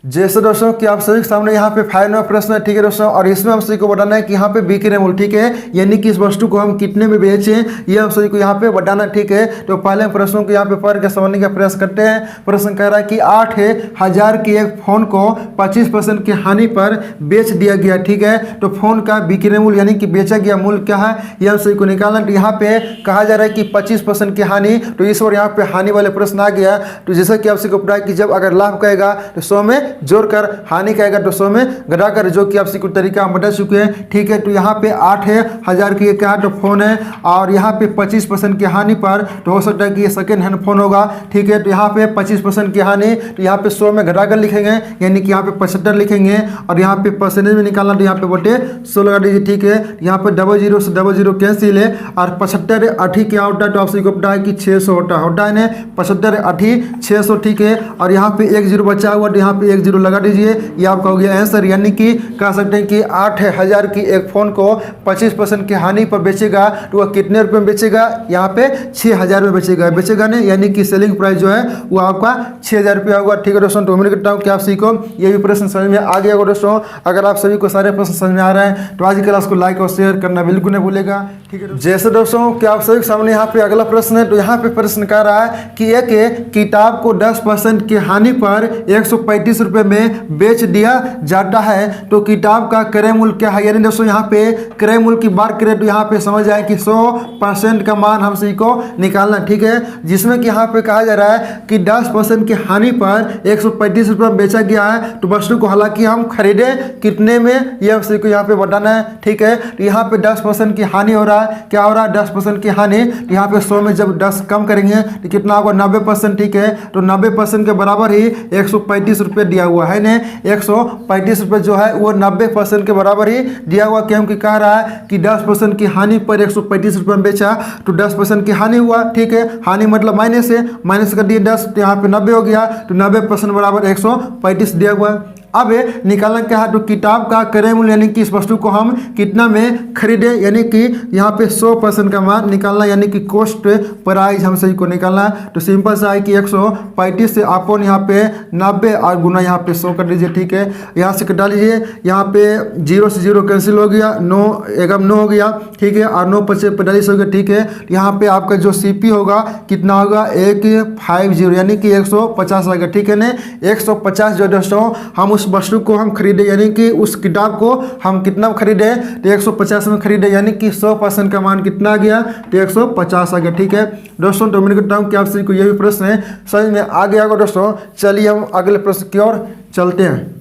जैसे दोस्तों कि आप सभी के सामने यहाँ पे 5 नंबर प्रश्न है, ठीक है दोस्तों। और इसमें हम सभी को बताना है कि यहाँ पे विक्रय मूल्य, ठीक है, यानी कि इस वस्तु को हम कितने में बेचें, ये हम सभी को यहाँ पे बताना, ठीक है। तो पहले हम प्रश्नों को यहाँ पे पढ़ के समझने का प्रयास करते हैं। प्रश्न कह रहा है कि 8,000 की एक फोन को 25% की हानि पर बेच दिया गया, ठीक है। तो फोन का विक्रय मूल्य यानी कि बेचा गया मूल्य क्या है, ये हम सभी को निकालना। तो यहाँ पे कहा जा रहा है कि 25% की हानि, तो इस बार यहाँ पे हानि वाले प्रश्न आ गया। तो जैसा कि आप सभी को पता है कि जब अगर लाभ कहेगा तो 100 में जोड़कर, हानि कहेगा तो 100 में घटाकर, जो कि आप सभी को तरीका हम बता चुके हैं, ठीक है। तो यहाँ पे 8,000 की क्या तो फोन है, और यहाँ पे 25% की हानि पर, तो हो सकता है कि ये सेकेंड हैंड फोन होगा, ठीक है। तो यहाँ पे 25% की हानि, तो यहाँ पे 100 में घटाकर लिखेंगे, यानी कि यहाँ पे 75 लिखेंगे, और यहाँ पे परसेंटेज में निकालना, तो यहाँ पे बटे 100 लगा दीजिए, ठीक है। यहाँ पे 00 से 00 कैंसिल है, और 75 8 क्या होता है, तो आप सभी को पता है कि 600 होता है ना, 75 8 600, ठीक है। और यहाँ पे 1 0 बचा हुआ, तो यहाँ पे 1 0 लगा दीजिए, ये आपका हो गया आंसर। यानी कि कह सकते हैं कि 8,000 की एक फोन को 25% की हानि पर बेचेगा, तो वह कितने रुपए में बेचेगा, यहाँ पे 6,000 में बेचेगा ना, यानी कि सेलिंग प्राइस जो है वो आपका 6,000 रुपया होगा, ठीक है दोस्तों। तो उम्मीद करता हूँ कि आप सभी को ये भी प्रश्न समझ में आ गया होगा दोस्तों। अगर आप सभी को सारे प्रश्न समझ में आ रहे हैं तो आज की क्लास को लाइक और शेयर करना बिल्कुल नहीं भूलेगा, ठीक है। जैसे दोस्तों कि आप सभी के सामने यहाँ पे अगला प्रश्न है। तो यहाँ पे प्रश्न कह रहा है कि एक किताब को 10% की हानि पर 135 रुपये में बेच दिया जाता है, तो किताब का क्रय मूल्य क्या है। यानी दोस्तों यहाँ पे क्रय मूल्य की बात करें तो यहाँ पे समझ आए कि 100% का मान हम सभी को निकालना, ठीक है। जिसमें कि यहाँ पे कहा जा रहा है कि 10% की हानि पर 135 रुपये में बेचा गया है, तो वस्तु को हालांकि हम खरीदे कितने में, ये हम सभी को यहाँ पे बताना है, ठीक है। तो यहाँ पे 10% की हानि हो रहा है, क्या हो रहा है 10% की हानि, तो यहाँ पे 100 में जब 10 कम करेंगे तो कितना होगा 90%, ठीक है। तो 90% के बराबर ही 135 रुपये दिया हुआ है ना, 135 रुपये जो है वो 90% के बराबर ही दिया हुआ, क्योंकि कह रहा है कि 10% की हानि पर 135 रुपये में बेचा, तो 10% की हानि हुआ, ठीक है। हानि मतलब माइनस है, माइनस कर दिए 10, तो यहाँ पे 90 हो गया, तो 90% बराबर 135 दिया हुआ है। अब निकालना क्या है, तो किताब का क्रय मूल्य यानी कि इस वस्तु को हम कितना में खरीदे, यानी कि यहाँ पे 100% का मान निकालना, यानी कि कॉस्ट प्राइस हम सही को निकालना है। तो सिंपल सा है कि 135 से अपन यहाँ पे 90 और गुना यहाँ पे 100 कर दीजिए, ठीक है। यहाँ से कटा लीजिए, यहाँ पे 0 से 0 कैंसिल हो गया, 9 एकम 9 हो गया, ठीक है। और 9 5 45 हो गया, ठीक है। यहाँ पे आपका जो CP होगा कितना होगा 150, यानी कि 150 आ गया, ठीक है ना। 150 जो दोस्तों हम उस वस्तु को हम खरीदे, यानी कि उस किताब को हम कितना खरीदे, तो 150 में खरीदे, यानी कि 100% का मान कितना आ गया, तो 150 आ गया, ठीक है दोस्तों। तो उम्मीद करता हूँ कि आप सभी को ये भी प्रश्न है समझ में आ गया होगा दोस्तों। चलिए हम अगले प्रश्न की ओर चलते हैं।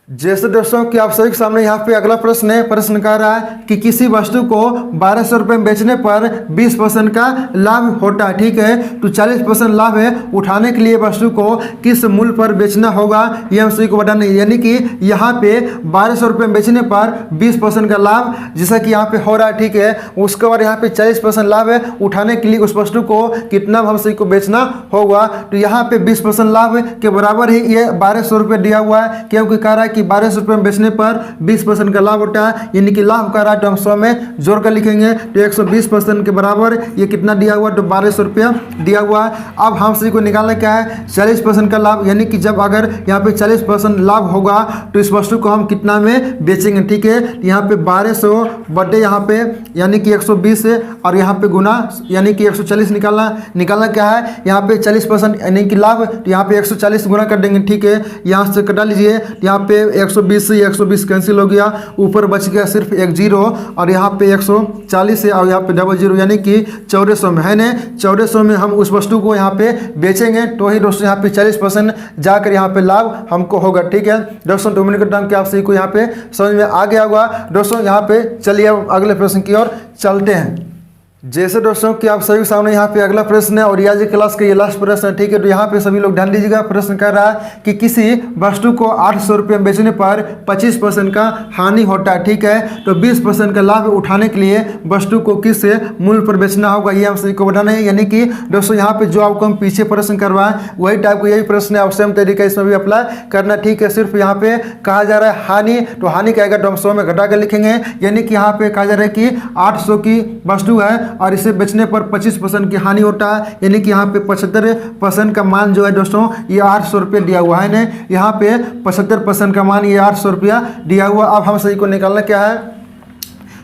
जैसे दोस्तों कि आप सभी के सामने यहाँ पे अगला प्रश्न है। प्रश्न कह रहा है कि किसी वस्तु को 1200 रुपये में बेचने पर 20% का लाभ होता है, ठीक है। तो 40% लाभ है उठाने के लिए वस्तु को किस मूल्य पर बेचना होगा, ये हम सभी को बताना है। यानी कि यहाँ पे 1200 रुपये में बेचने पर 20% का लाभ जैसा कि यहाँ पे हो रहा है, ठीक है। उसके बाद यहाँ पे 40% लाभ है उठाने के लिए उस वस्तु को कितना हम सभी को बेचना होगा, तो यहाँ पे 20% लाभ के बराबर ही ये 1200 रुपये दिया हुआ है, क्योंकि कह रहा है कि 1200 रुपये में बेचने पर 20% का लाभ होता है, यानी कि लाभ का रहा तो हम 100 में जोड़ कर लिखेंगे, तो 120% के बराबर ये कितना दिया हुआ, तो 1200 रुपया दिया हुआ है। अब हम सभी को निकालना क्या है 40% का लाभ, यानी कि जब अगर यहाँ पे 40% लाभ होगा तो इस वस्तु को हम कितना में बेचेंगे, ठीक है। यहाँ पे 1200 बटे यहाँ पे यानी कि 120 और यहाँ पे गुना यानी कि 140 निकालना क्या है, यहाँ पे 40% यानी कि लाभ, तो यहाँ पे 140 गुना कर देंगे, ठीक है। यहाँ से कटा लीजिए, यहाँ पे 120 से 120 कैंसिल हो गया, ऊपर बच गया सिर्फ एक 0 और यहाँ पे 140 से और यहाँ पे 00 यानी कि 1400 में है ना। 1400 में हम उस वस्तु को यहाँ पे बेचेंगे, तो ही दोस्तों यहाँ पे 40% जाकर यहाँ पे लाभ हमको होगा, ठीक है दोस्तों। 2 मिनट का टाइम कि आप सभी को यहाँ पे समझ में आ गया होगा दोस्तों। यहाँ पे चलिए अब अगले प्रश्न की ओर चलते हैं। जैसे दोस्तों कि आप सभी के सामने यहाँ पे अगला प्रश्न है और ये आज की क्लास का ये लास्ट प्रश्न है, ठीक है। तो यहाँ पे सभी लोग ध्यान दीजिएगा। प्रश्न कर रहा है कि किसी वस्तु को 800 रुपये में बेचने पर 25% का हानि होता है, ठीक है। तो 20% का लाभ उठाने के लिए वस्तु को किस मूल्य पर बेचना होगा, ये हम सभी को बताना है। यानी कि दोस्तों यहाँ पे जो आपको हम पीछे प्रश्न करवाएं वही टाइप का यही प्रश्न है और सेम तरीका इसमें भी अप्लाई करना, ठीक है। सिर्फ यहाँ पे कहा जा रहा है हानि, तो हानि का आएगा तो हम 100 में घटा कर लिखेंगे, यानी कि यहाँ पे कहा जा रहा है कि 800 की वस्तु है और इसे बेचने पर 25% की हानि होता है, यानी कि यहाँ पे 75% का मान जो है दोस्तों ये 800 रुपये दिया हुआ है ना, यहाँ पे 75% का मान ये 800 रुपया दिया हुआ। अब हम सही को निकालना क्या है,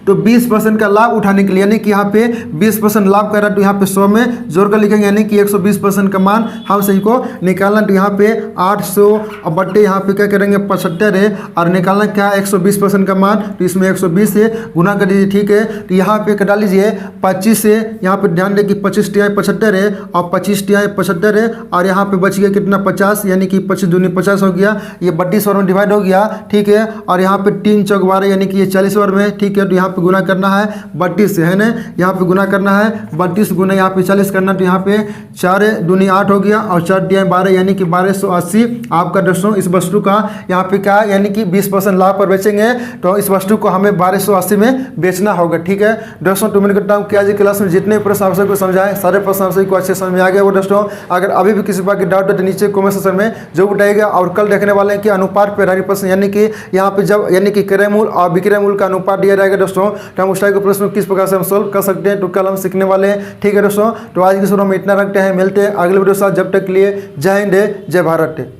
तो 20% का लाभ उठाने के लिए, यानी कि यहाँ पे 20% लाभ कर रहा है तो यहाँ पे 100 में जोड़ कर लिखेंगे, यानी कि 120% का मान हम सही को निकालना। तो यहाँ पे 800 और बट्टे यहाँ पे क्या करेंगे 75 है, और निकालना क्या है 120% का मान, तो इसमें 120 से गुना कर दीजिए। ठीक है, तो यहाँ पे कटा लीजिए 25 से, यहाँ पे ध्यान दें कि 25 × 75 है और 25 × 75 है, और यहाँ पे बच गया कितना 50, यानी कि 25 दूनी 50 हो गया, ये 32 ओवर में डिवाइड हो गया। ठीक है, और यहाँ पे 3 चौक 12 यानी कि ये 40 ओवर में। ठीक है, तो यहाँ पे गुना करना है 32 से, है ना, यहाँ पे गुना करना है 32 गुना यहाँ पे 40 करना, तो यहाँ पे 4 दूनी 8 हो गया और 4 × 12 यानी कि 1280 आपका दोस्तों इस वस्तु का यहाँ पे क्या, यानी कि 20% लाभ पर बेचेंगे, तो इस वस्तु को हमें 1280 में बेचना होगा। ठीक है दोस्तों, तो उम्मीद करता हूँ कि आज की क्लास में जितने प्रश्न आप सबको समझाए सारे प्रश्न आप सभी को अच्छे समझ में आ गया वो दोस्तों। अगर अभी भी किसी बात की डाउट है तो नीचे कमेंट सेक्शन में जरूर बताइएगा। और कल देखने वाले हैं कि अनुपात पे आधारित प्रश्न, यानी कि यहाँ पे जब यानी कि क्रय मूल्य और विक्रय मूल्य का अनुपात दिया जाएगा दोस्तों, तो हम उस टाइप के प्रश्न किस प्रकार से हम सोल्व कर सकते हैं, तो कल हम सीखने वाले हैं। ठीक है दोस्तों, तो आज की शुरू में इतना रखते हैं, मिलते हैं अगले वीडियो के साथ, जब तक के लिए जय हिंद जय भारत।